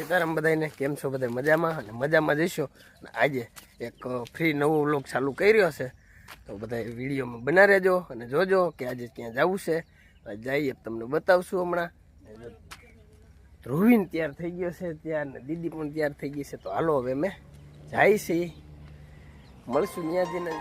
સીતારામ બધાને કેમ છો? બધા મજામાં અને મજામાં જઈશો. આજે એક ફ્રી નવો વ્લોગ ચાલુ કર્યો છે, તો બધા વિડીયોમાં બના રહેજો અને જોજો કે આજે ક્યાં જવું છે. જઈએ તમને બતાવશું. હમણાં ધ્રુવીન તૈયાર થઈ ગયો છે ત્યાં, ને દીદી પણ તૈયાર થઈ ગઈ છે. તો હાલો હવે મેં જાય છે, મળશું ત્યાં જઈને.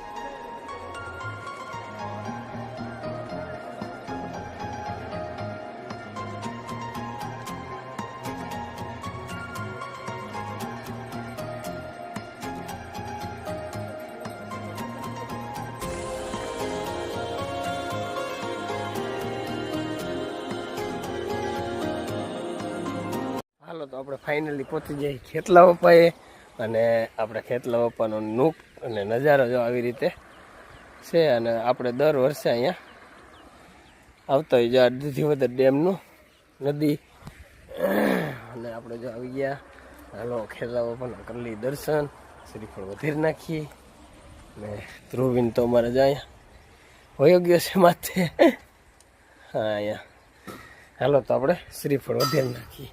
હાલો તો આપણે ફાઇનલી પહોંચી જઈએ ખેતલા વપાએ, અને આપણે ખેતલા વપાનો નુક અને નજારો જો આવી રીતે છે. અને આપણે દર વર્ષે અહીંયા આવતા હોય જો આ દૂધીવદર ડેમનું નદી, અને આપણે જો આવી ગયા. હાલો ખેતલા વપાનો કરી લઈએ દર્શન, શ્રીફળ વધેરી નાખીએ. ને ધ્રુવીન તો અમારે જ અહીંયા વયો ગયો છે માથે. હા અહીંયા હાલો તો આપણે શ્રીફળ વધેરી નાખીએ.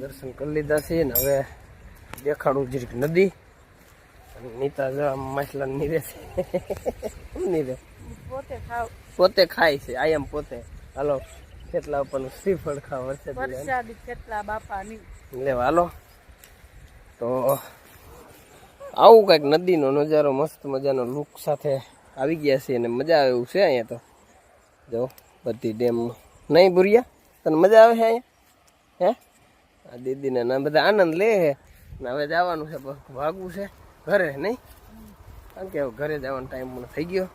દર્શન કરી લીધા છે ને હવે દેખાડું જરીક નદી. નીતા માછલા નીરે છે, નીરે પોતે ખાય છે. આયમ પોતે. હાલો કેટલા આપણને શ્રીફળ ખાવા વરસાદી કેટલા બાપાની લેવા. હાલો તો આવું કઈક નદીનો નજારો મસ્ત મજાનો લુક સાથે આવી ગયા છે, અને મજા આવે એવું છે અહીંયા. તો જો બધી ડેમ નહીં બુરિયા, તને મજા આવે છે અહીંયા? હે આ દીદીને ના બધા આનંદ લે છે. ને હવે જવાનું છે, ભાગવું છે ઘરે નહીં, કારણ કે ઘરે જવાનો ટાઈમ પણ થઈ ગયો.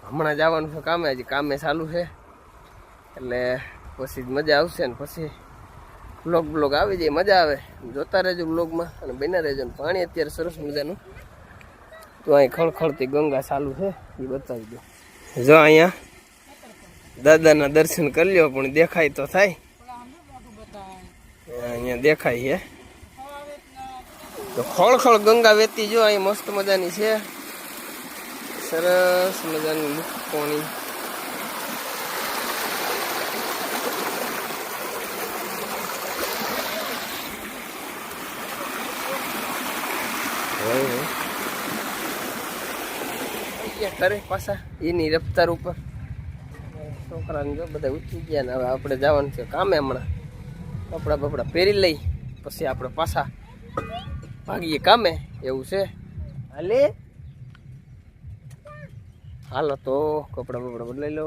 હમણાં જવાનું છે કામે, હજી કામે ચાલુ છે, એટલે પછી મજા આવશે. ને પછી બ્લોગ આવી જાય, મજા આવે. જોતા રહેજો બ્લોગમાં અને બના રહેજો. પાણી અત્યારે સરસ મજાનું તો અહીં ખળખળતી ગંગા ચાલુ છે, એ બતાવી દો. જો અહીંયા દાદાના દર્શન કરી લ્યો, પણ દેખાય તો થાય. અહીંયા દેખાય છે તો ખળખળ ગંગા વેતી જો અહીં મસ્ત મજાની છે, સરસ મજાની લુક પાણી. કરે પાછા એની રફતાર ઉપર છોકરાને જો બધા ઉઠી ગયા. ને હવે આપણે જવાનું છે કામે. હમણાં કપડા બપડા પહેરી લઈ, પછી આપણે પાછા ભાગીએ કામે, એવું છે. હાલો તો કપડા બપડા બદલાઈ લો.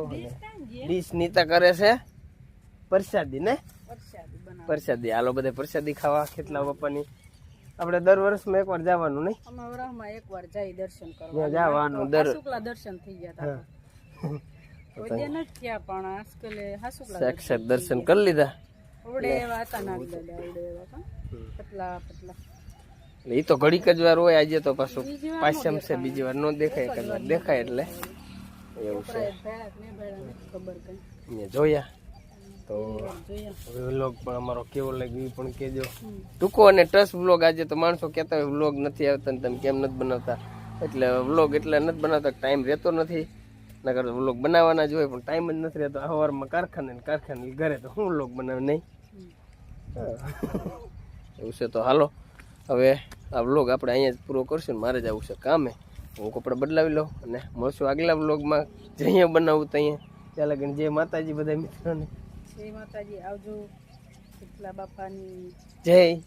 ડીશ નીતા કરે છે પ્રસાદી, ને પ્રસાદી. હાલો બધા પ્રસાદી ખાવા ખેતલા બાપાની. આપણે દર વર્ષમાં એકવાર જવાનું નહીં, એકવાર જઈ દર્શન કરવા જવાનું. દર્શન થઈ ગયા સાક્ષાત દર્શન કરી લીધા. એ તો ઘડીક જ વાર હોય. આજે તો પાછું પાછમ છે, બીજી વાર ન દેખાય, કદાચ દેખાય એટલે એવું છે. જોયા તો વ્લોગ પણ અમારો કેવો લાગ્યો એ પણ કહેજો. ટૂંકો અને ટચ વ્લોગ. આજે તો માણસો કહેતા હોય વ્લોગ નથી આવતા ને તમે કેમ નથી બનાવતા, એટલે વ્લોગ એટલે નથી બનાવતા, ટાઈમ રહેતો નથી. નકર વ્લોગ બનાવવાના જ હોય, પણ ટાઈમ જ નથી રહેતો. સવારમાં કારખાને ઘરે તો હું વ્લોગ બનાવે નહીં, એવું છે. તો હાલો હવે આ વ્લોગ આપણે અહીંયા જ પૂરો કરશું. મારે જવું છે કામે, હું કપડાં બદલાવી લઉં અને મળશું આગલા વ્લોગમાં. જ્યાં બનાવું ત્યાં. ત્યાં લગીને જય માતાજી બધા મિત્રોને. જય માતાજી. આવજો. ખેતલા બાપાની જય.